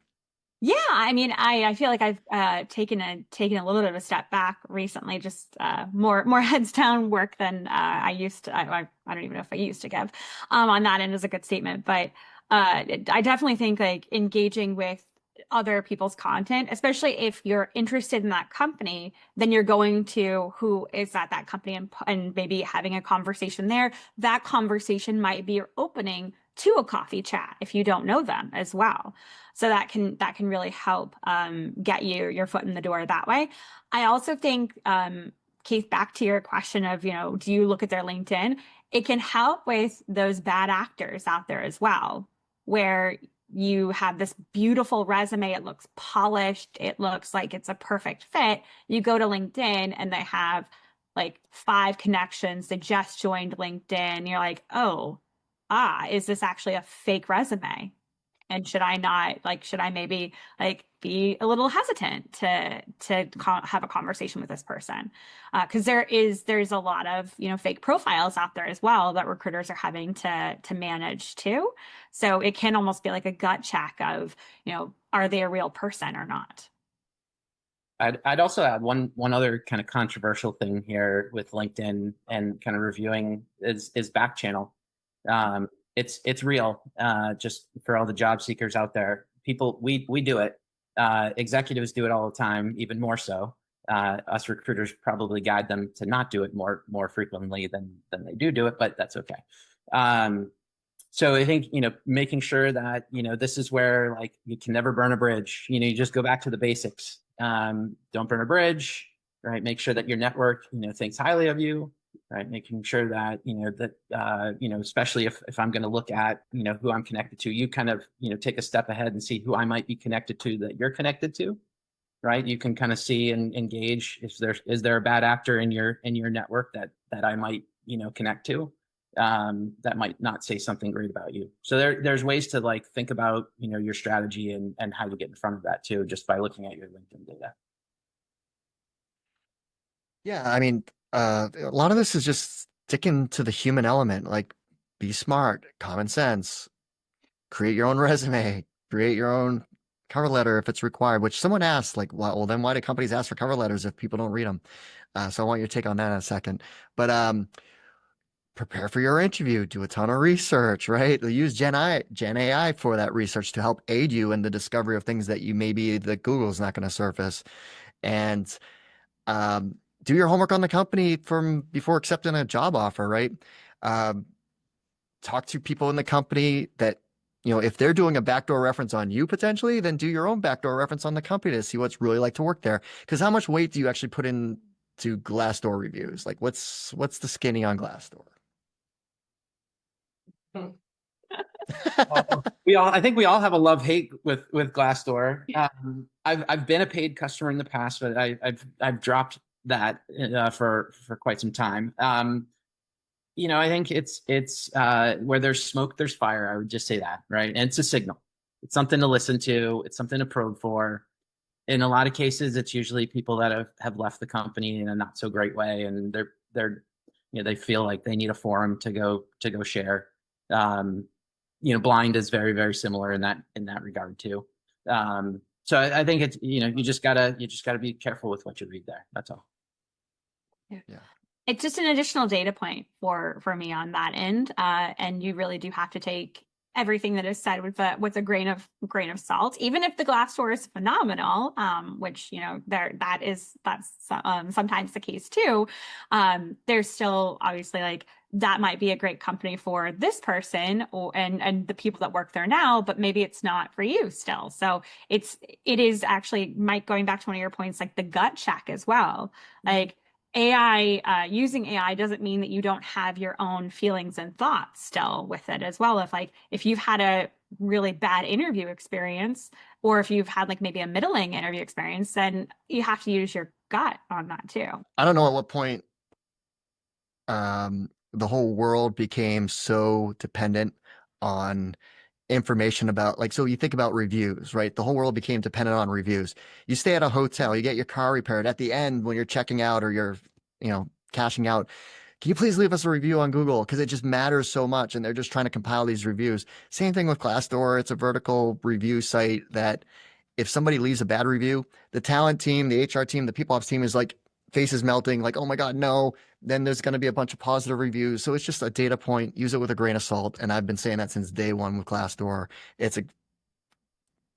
Yeah, I mean, I feel like I've taken a little bit of a step back recently, just more heads down work than I used to. I don't even know if I used to give. On that end is a good statement, but I definitely think like engaging with other people's content, especially if you're interested in that company, then you're going to who is at that company and maybe having a conversation there. That conversation might be your opening to a coffee chat if you don't know them as well. So that can really help get your foot in the door that way. I also think, Keith, back to your question of, do you look at their LinkedIn? It can help with those bad actors out there as well, where you have this beautiful resume. It looks polished. It looks like it's a perfect fit. You go to LinkedIn and they have like 5 connections. They just joined LinkedIn. You're like, oh, is this actually a fake resume? And should I maybe like be a little hesitant to have a conversation with this person? Because there's a lot of, fake profiles out there as well that recruiters are having to manage too. So it can almost be like a gut check of, are they a real person or not? I'd also add one other kind of controversial thing here with LinkedIn and kind of reviewing is back channel. It's real. Just for all the job seekers out there, people, we do it. Executives do it all the time, even more so. Us recruiters probably guide them to not do it more frequently than they do it, but that's okay. So I think, making sure that, this is where like you can never burn a bridge. You just go back to the basics. Don't burn a bridge, right? Make sure that your network, thinks highly of you, right? Making sure that, especially if I'm going to look at, who I'm connected to, you kind of, take a step ahead and see who I might be connected to that you're connected to, right? You can kind of see and engage if is there a bad actor in your network that I might, connect to, that might not say something great about you. So there's ways to like think about, your strategy and how you get in front of that too, just by looking at your LinkedIn data. Yeah, I mean, a lot of this is just sticking to the human element, like be smart, common sense, create your own resume, create your own cover letter if it's required, which someone asked, like, well, then why do companies ask for cover letters if people don't read them? So I want your take on that in a second. But prepare for your interview, do a ton of research, right? Use Gen AI for that research to help aid you in the discovery of things that that Google's not going to surface. And do your homework on the company from before accepting a job offer, right? Talk to people in the company that, if they're doing a backdoor reference on you potentially, then do your own backdoor reference on the company to see what's really like to work there. Because how much weight do you actually put into Glassdoor reviews? Like, what's the skinny on Glassdoor? I think we all have a love-hate with Glassdoor. I've been a paid customer in the past, but I've dropped that for quite some time. I think it's where there's smoke, there's fire. I would just say that, right? And it's a signal. It's something to listen to. It's something to probe for. In a lot of cases, it's usually people that have left the company in a not so great way, and they feel like they need a forum to go share. Blind is very, very similar in that regard too. So I think it's, you just gotta be careful with what you read there. That's all. Yeah. It's just an additional data point for me on that end, and you really do have to take everything that is said with a grain of salt, even if the Glassdoor is phenomenal, which that's sometimes the case too. There's still obviously like that might be a great company for this person and the people that work there now, but maybe it's not for you still. So it is actually, Mike, going back to one of your points, like the gut check as well, like. AI, using AI doesn't mean that you don't have your own feelings and thoughts still with it as well. If you've had a really bad interview experience, or if you've had like maybe a middling interview experience, then you have to use your gut on that too. I don't know at what point the whole world became so dependent on information about, like, so you think about reviews, right? The whole world became dependent on reviews. You stay at a hotel, you get your car repaired. At the end, when you're checking out or you're, cashing out, can you please leave us a review on Google? Because it just matters so much, and they're just trying to compile these reviews. Same thing with Glassdoor. It's a vertical review site that if somebody leaves a bad review, the talent team, the HR team, the people ops team is like faces melting, like, oh my God, no. Then there's going to be a bunch of positive reviews. So it's just a data point. Use it with a grain of salt. And I've been saying that since day one with Glassdoor. It's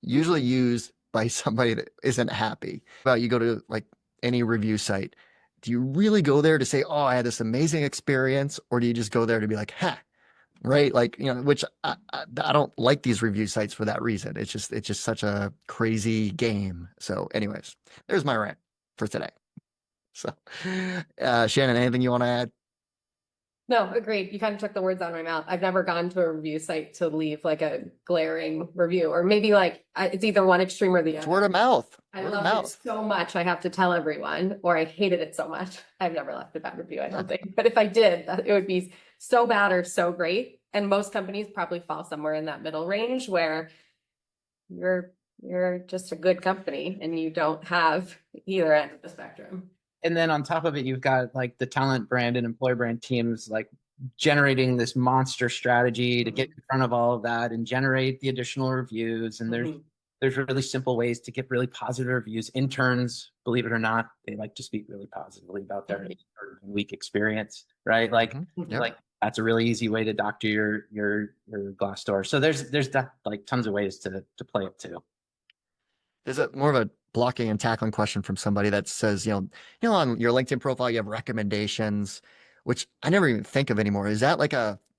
usually used by somebody that isn't happy. About you go to like any review site. Do you really go there to say, oh, I had this amazing experience? Or do you just go there to be like, ha, right? Like, which I don't like these review sites for that reason. It's just such a crazy game. So anyways, there's my rant for today. So, Shannon, anything you want to add? No, agreed. You kind of took the words out of my mouth. I've never gone to a review site to leave like a glaring review, or maybe like it's either one extreme or the It's other. word of mouth. I Word of love it mouth. so much. I have to tell everyone, or I hated it so much. I've never left a bad review, I don't think. But if I did, it would be so bad or so great. And most companies probably fall somewhere in that middle range where you're just a good company and you don't have either end of the spectrum. And then on top of it, you've got like the talent brand and employer brand teams like generating this monster strategy to get in front of all of that and generate the additional reviews. And there's really simple ways to get really positive reviews. Interns, believe it or not, they like to speak really positively about their week experience, right? Like, like that's a really easy way to doctor your Glassdoor. So there's that, like tons of ways to play it too. There's a more of a blocking and tackling question from somebody that says, on your LinkedIn profile, you have recommendations, which I never even think of anymore. Is that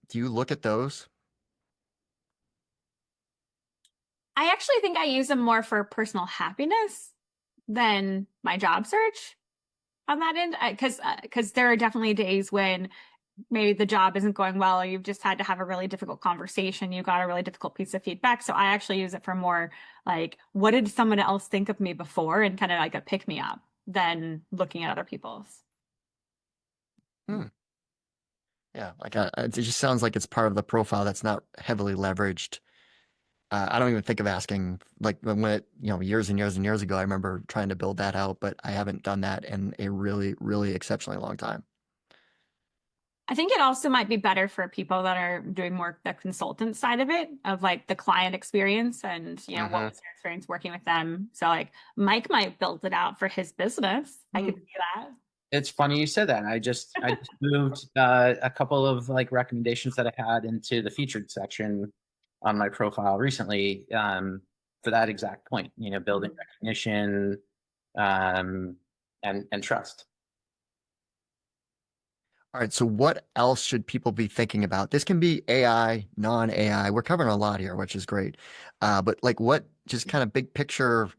do you look at those? I actually think I use them more for personal happiness than my job search on that end. Because there are definitely days when maybe the job isn't going well, or you've just had to have a really difficult conversation. You got a really difficult piece of feedback. So I actually use it for more like, what did someone else think of me before, and kind of like a pick me up than looking at other people's. Yeah, it just sounds like it's part of the profile that's not heavily leveraged. I don't even think of asking, like when years and years and years ago, I remember trying to build that out, but I haven't done that in a really, really exceptionally long time. I think it also might be better for people that are doing more the consultant side of it, of like the client experience and, what was your experience working with them. So like Mike might build it out for his business. I could see that. It's funny you said that. I just moved a couple of like recommendations that I had into the featured section on my profile recently for that exact point, building recognition and trust. All right, so what else should people be thinking about? This can be AI, non-AI. We're covering a lot here, which is great. But like what just kind of big picture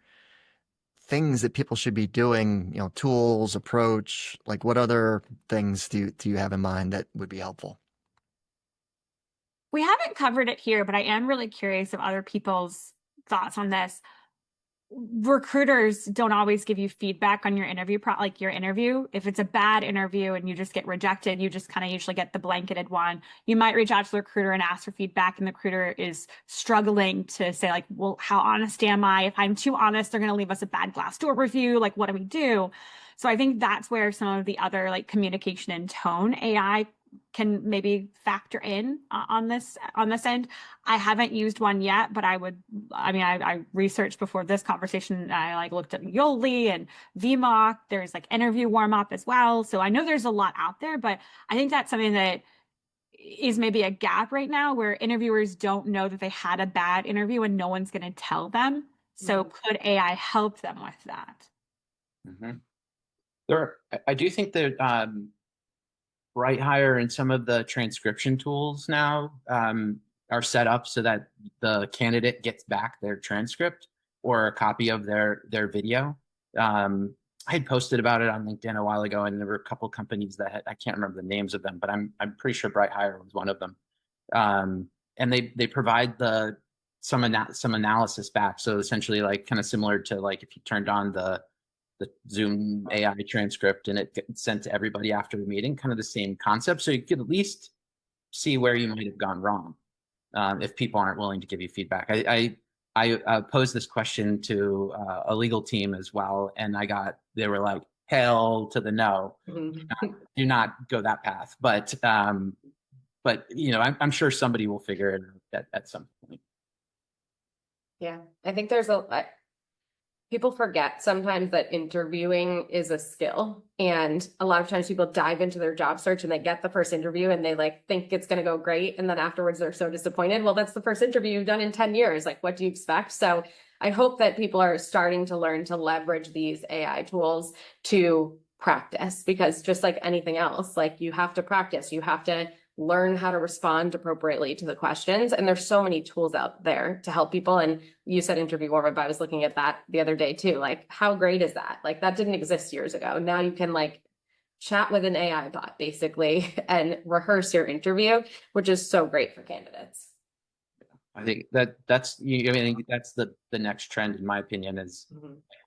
things that people should be doing, tools, approach, like what other things do you have in mind that would be helpful? We haven't covered it here, but I am really curious of other people's thoughts on this. Recruiters don't always give you feedback on your interview, like your interview. If it's a bad interview and you just get rejected, you just kind of usually get the blanketed one. You might reach out to the recruiter and ask for feedback, and the recruiter is struggling to say like, well, how honest am I? If I'm too honest, they're going to leave us a bad Glassdoor review. Like, what do we do? So I think that's where some of the other like communication and tone AI can maybe factor in on this end. I haven't used one yet, but I researched before this conversation. I like looked at Yoli and VMock. There's like interview warm up as well. So I know there's a lot out there, but I think that's something that is maybe a gap right now where interviewers don't know that they had a bad interview and no one's going to tell them. So could AI help them with that? I do think that Bright Hire and some of the transcription tools now are set up so that the candidate gets back their transcript or a copy of their video. I had posted about it on LinkedIn a while ago, and there were a couple companies that I can't remember the names of them, but I'm pretty sure Bright Hire was one of them. And they provide some analysis back. So essentially, like kind of similar to like if you turned on the Zoom AI transcript and it gets sent to everybody after the meeting, kind of the same concept. So you could at least see where you might have gone wrong if people aren't willing to give you feedback. I posed this question to a legal team as well, and they were like, hell to the no. Do not go that path. But I'm sure somebody will figure it out at some point. Yeah, I think people forget sometimes that interviewing is a skill. And a lot of times people dive into their job search and they get the first interview and they like think it's going to go great. And then afterwards they're so disappointed. Well, that's the first interview you've done in 10 years. Like, what do you expect? So I hope that people are starting to learn to leverage these AI tools to practice, because just like anything else, like you have to practice, you have to learn how to respond appropriately to the questions. And there's so many tools out there to help people. And you said interview warm up. I was looking at that the other day too. Like, how great is that? Like, that didn't exist years ago. Now you can like chat with an AI bot basically and rehearse your interview, which is so great for candidates. I think that's the next trend, in my opinion, is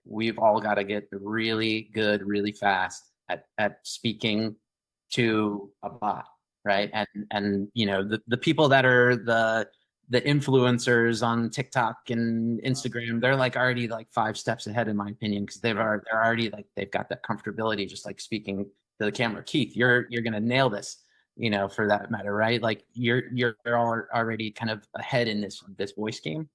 we've all got to get really good, really fast at speaking to a bot. Right. And the people that are the influencers on TikTok and Instagram, they're like already like 5 steps ahead, in my opinion, because they're already like, they've got that comfortability just like speaking to the camera. Keith, you're gonna nail this, for that matter, right? Like you're all already kind of ahead in this voice game.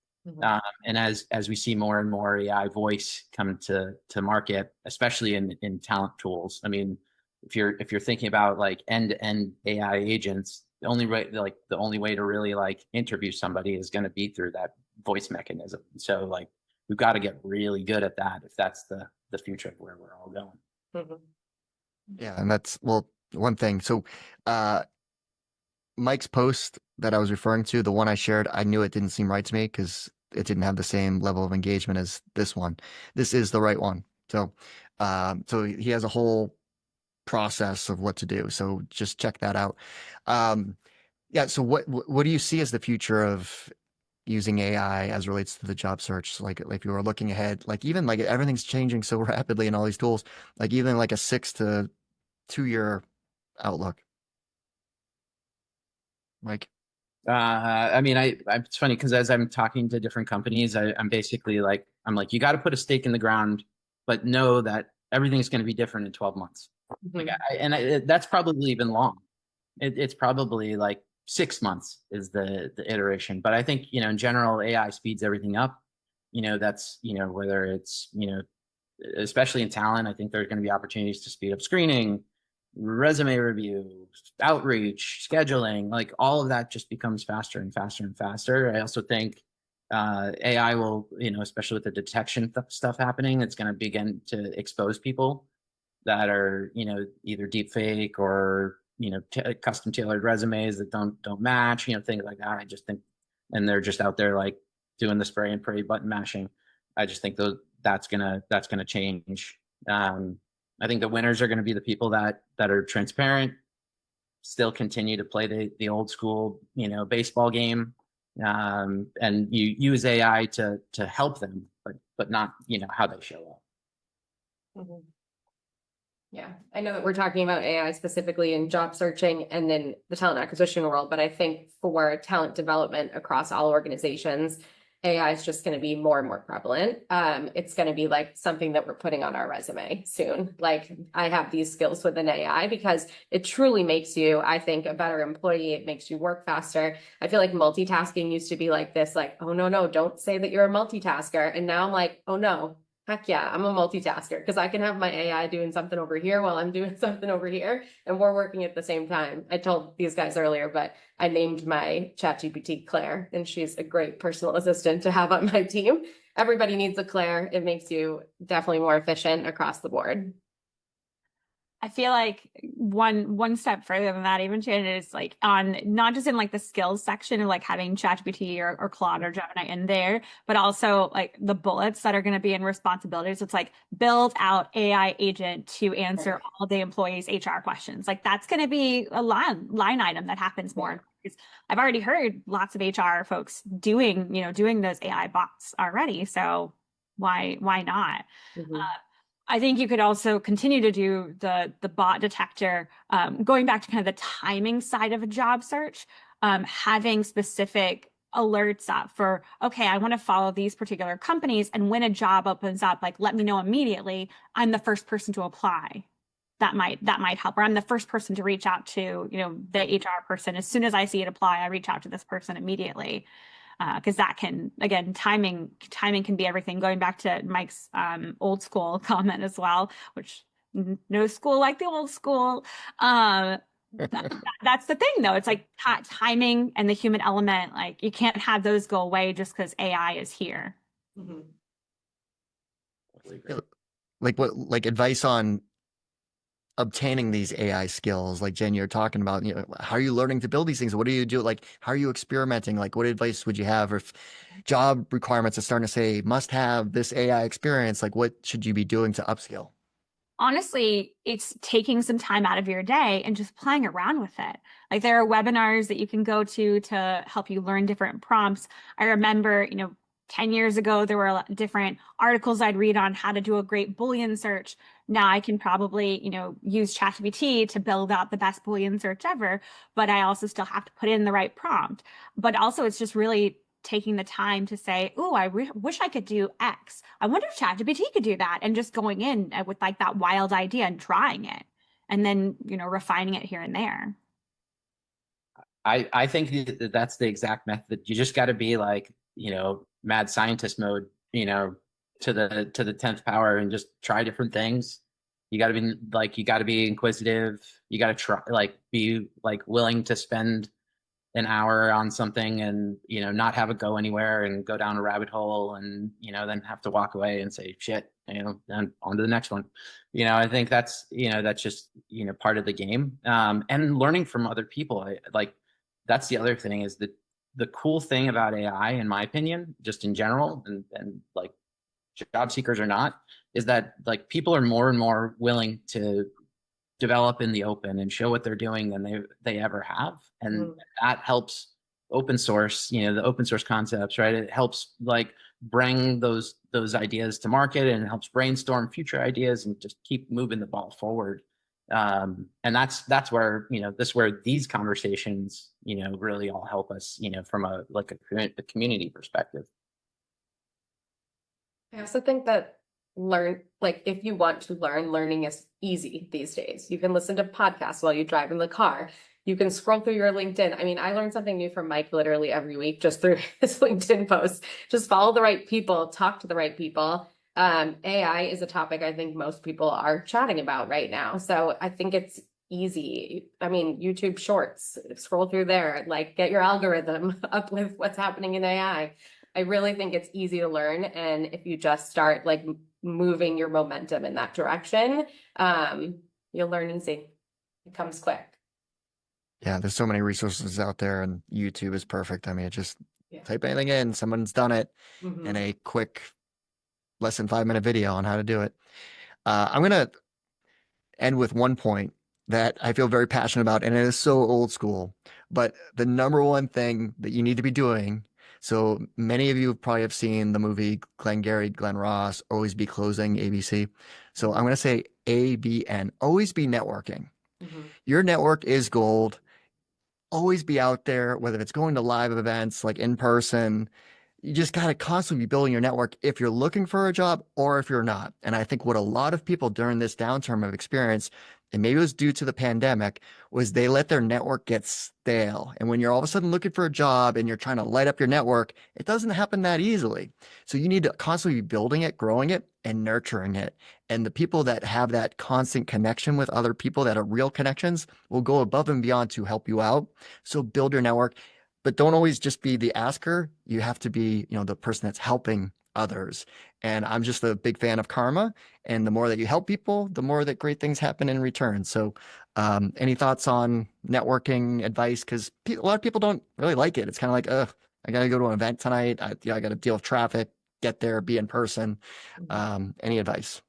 And as we see more and more AI voice come to market, especially in talent tools, I mean, if you're thinking about like end-to-end AI agents, the only way to really like interview somebody is going to be through that voice mechanism. So like we've got to get really good at that if that's the future of where we're all going. Mhm. Yeah, and that's, well, one thing. So Mike's post that I was referring to, the one I shared, I knew it didn't seem right to me because it didn't have the same level of engagement as this one. This is the right one. So so he has a whole process of what to do. So just check that out. Yeah, so what do you see as the future of using AI as relates to the job search? Like if you were looking ahead, like even like everything's changing so rapidly in all these tools, like even like a 6 to 2 year outlook. Mike. I mean, it's funny because as I'm talking to different companies, I'm basically like, I'm like, you got to put a stake in the ground, but know that everything's going to be different in 12 months. Like, that's probably even long. It's probably like 6 months is the iteration. But I think, in general, AI speeds everything up. That's, whether it's, especially in talent, I think there's going to be opportunities to speed up screening, resume review, outreach, scheduling, like all of that just becomes faster and faster and faster. I also think AI will, especially with the detection stuff happening, it's going to begin to expose people that are, either deep fake or, custom tailored resumes that don't match, things like that. I just think, and they're just out there like doing the spray and pray button mashing. I just think that's gonna change. I think the winners are going to be the people that are transparent, still continue to play the old school, baseball game, and you use AI to help them, but not, how they show up. Mhm. Yeah, I know that we're talking about AI specifically in job searching and then the talent acquisition world, but I think for talent development across all organizations, AI is just going to be more and more prevalent. It's going to be like something that we're putting on our resume soon. Like, I have these skills with an AI because it truly makes you, I think, a better employee. It makes you work faster. I feel like multitasking used to be like this, like, oh, no, don't say that you're a multitasker. And now I'm like, oh, no. Heck yeah, I'm a multitasker because I can have my AI doing something over here while I'm doing something over here, and we're working at the same time. I told these guys earlier, but I named my ChatGPT Claire, and she's a great personal assistant to have on my team. Everybody needs a Claire. It makes you definitely more efficient across the board. I feel like one step further than that, even Shannon, is like on not just in like the skills section of like having ChatGPT or Claude or Gemini in there, but also like the bullets that are going to be in responsibilities. It's like build out AI agent to answer all the employees' HR questions. Like that's going to be a line item that happens more. Because I've already heard lots of HR folks doing those AI bots already. So why not? I think you could also continue to do the bot detector, going back to kind of the timing side of a job search, having specific alerts up for, okay, I want to follow these particular companies, and when a job opens up, like let me know immediately. I'm the first person to apply. That might help. Or I'm the first person to reach out to, the HR person. As soon as I see it apply, I reach out to this person immediately. Because that can, again, timing can be everything. Going back to Mike's old school comment as well, which no school like the old school. That's the thing, though. It's like timing and the human element. Like you can't have those go away just because AI is here. Like what, like advice on obtaining these AI skills, like Jen, you're talking about, how are you learning to build these things? What do you do? Like, how are you experimenting? Like, what advice would you have if job requirements are starting to say must have this AI experience? Like, what should you be doing to upskill? Honestly, it's taking some time out of your day and just playing around with it. Like there are webinars that you can go to help you learn different prompts. I remember, 10 years ago, there were a lot of different articles I'd read on how to do a great Boolean search. Now I can probably, use ChatGPT to build out the best Boolean search ever, but I also still have to put in the right prompt. But also it's just really taking the time to say, oh, I wish I could do X. I wonder if ChatGPT could do that. And just going in with like that wild idea and trying it and then, refining it here and there. I think that's the exact method. You just got to be like, mad scientist mode, to the 10th power and just try different things. You got to be inquisitive. You got to try, like, be like willing to spend an hour on something and, you know, not have it go anywhere and go down a rabbit hole and, you know, then have to walk away and say, shit, you know, and on to the next one. You know, I think that's, you know, that's just, you know, part of the game. And learning from other people. Like, that's the other thing is that the cool thing about AI, in my opinion, just in general, and like job seekers or not, is that like people are more and more willing to develop in the open and show what they're doing than they ever have. And that helps open source, you know, the open source concepts, right? It helps like bring those ideas to market, and it helps brainstorm future ideas and just keep moving the ball forward. And that's where, you know, where these conversations, you know, really all help us, you know, from a community perspective. I also think that if you want to learn, learning is easy these days. You can listen to podcasts while you drive in the car. You can scroll through your LinkedIn. I mean, I learn something new from Mike literally every week just through his LinkedIn posts. Just follow the right people, talk to the right people. AI is a topic I think most people are chatting about right now. So I think it's easy. I mean, YouTube Shorts, scroll through there, like get your algorithm up with what's happening in AI. I really think it's easy to learn. And if you just start like moving your momentum in that direction, you'll learn easy. It comes quick. Yeah, there's so many resources out there, and YouTube is perfect. I mean, just type anything in, someone's done it in a quick, less than 5-minute video on how to do it. I'm going to end with one point that I feel very passionate about, and it is so old school, but the number one thing that you need to be doing. So many of you probably have seen the movie Glengarry Glen Ross, Always Be Closing, ABC. So I'm going to say ABN, always be networking. Your network is gold. Always be out there, whether it's going to live events like in person. You just got to constantly be building your network if you're looking for a job or if you're not. And I think what a lot of people during this downturn have experienced, and maybe it was due to the pandemic, was they let their network get stale. And when you're all of a sudden looking for a job and you're trying to light up your network, it doesn't happen that easily. So you need to constantly be building it, growing it, and nurturing it. And the people that have that constant connection with other people that are real connections will go above and beyond to help you out. So build your network. But don't always just be the asker. You have to be, you know, the person that's helping others. And I'm just a big fan of karma. And the more that you help people, the more that great things happen in return. So any thoughts on networking advice? Because a lot of people don't really like it. It's kind of like, I got to go to an event tonight. I got to deal with traffic, get there, be in person. Any advice?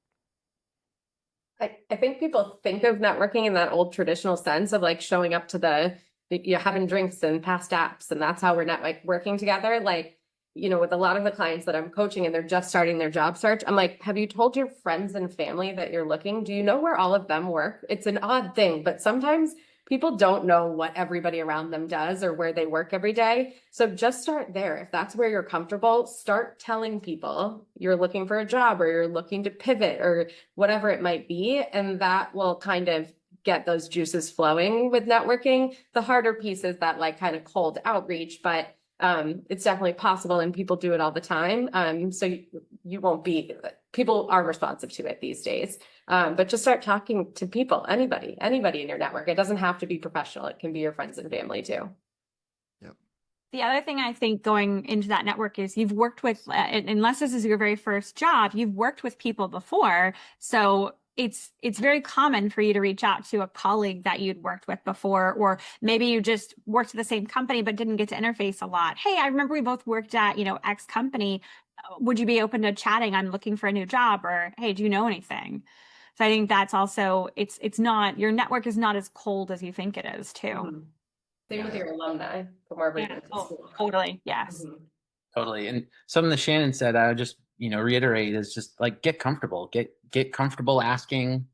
I think people think of networking in that old traditional sense of like showing up to you're having drinks and past apps, and that's how we're working together. Like, you know, with a lot of the clients that I'm coaching and they're just starting their job search, I'm like, have you told your friends and family that you're looking? Do you know where all of them work? It's an odd thing, but sometimes people don't know what everybody around them does or where they work every day. So just start there. If that's where you're comfortable, start telling people you're looking for a job or you're looking to pivot or whatever it might be. And that will kind of get those juices flowing with networking. The harder piece is that like kind of cold outreach, but it's definitely possible and people do it all the time. So you won't be, people are responsive to it these days. But just start talking to people, anybody in your network. It doesn't have to be professional. It can be your friends and family too. Yep. The other thing I think going into that network is you've worked with, unless this is your very first job, you've worked with people before. So it's very common for you to reach out to a colleague that you'd worked with before, or maybe you just worked at the same company but didn't get to interface a lot. Hey, I remember we both worked at, you know, X company. Would you be open to chatting? I'm looking for a new job. Or, hey, do you know anything? So I think that's also, it's not, your network is not as cold as you think it is too. Same with your alumni from wherever you Yeah. went to school. Totally. Yes. Totally. And something that Shannon said, I would just, you know, reiterate is just like, get comfortable, get comfortable asking,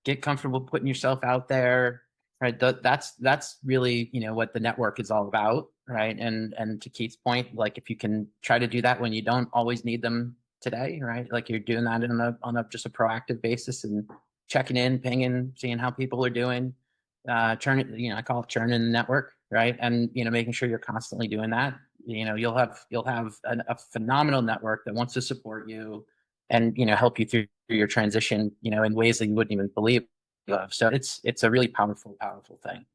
get comfortable putting yourself out there, right? That's really, you know, what the network is all about. Right. And to Keith's point, like if you can try to do that when you don't always need them today, right? Like you're doing that on a just a proactive basis and checking in, pinging, seeing how people are doing, churning, you know, I call it churning the network, right? And, you know, making sure you're constantly doing that. You know, you'll have a phenomenal network that wants to support you and, you know, help you through your transition, you know, in ways that you wouldn't even believe of. So it's a really powerful thing.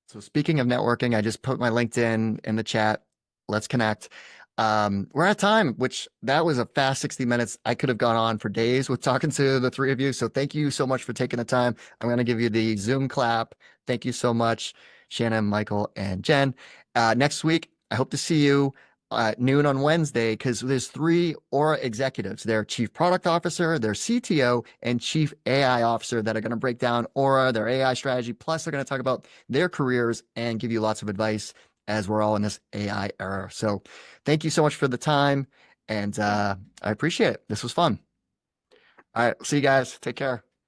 So speaking of networking, I just put my LinkedIn in the chat. Let's connect. We're out of time, which that was a fast 60 minutes. I could have gone on for days with talking to the three of you. So thank you so much for taking the time. I'm going to give you the Zoom clap. Thank you so much, Shannon, Michael, and Jen. Next week, I hope to see you noon on Wednesday because there's 3 Aura executives. Their chief product officer, their CTO, and chief AI officer that are going to break down Aura, their AI strategy. Plus, they're going to talk about their careers and give you lots of advice as we're all in this AI era. So thank you so much for the time. And I appreciate it. This was fun. All right. See you guys. Take care.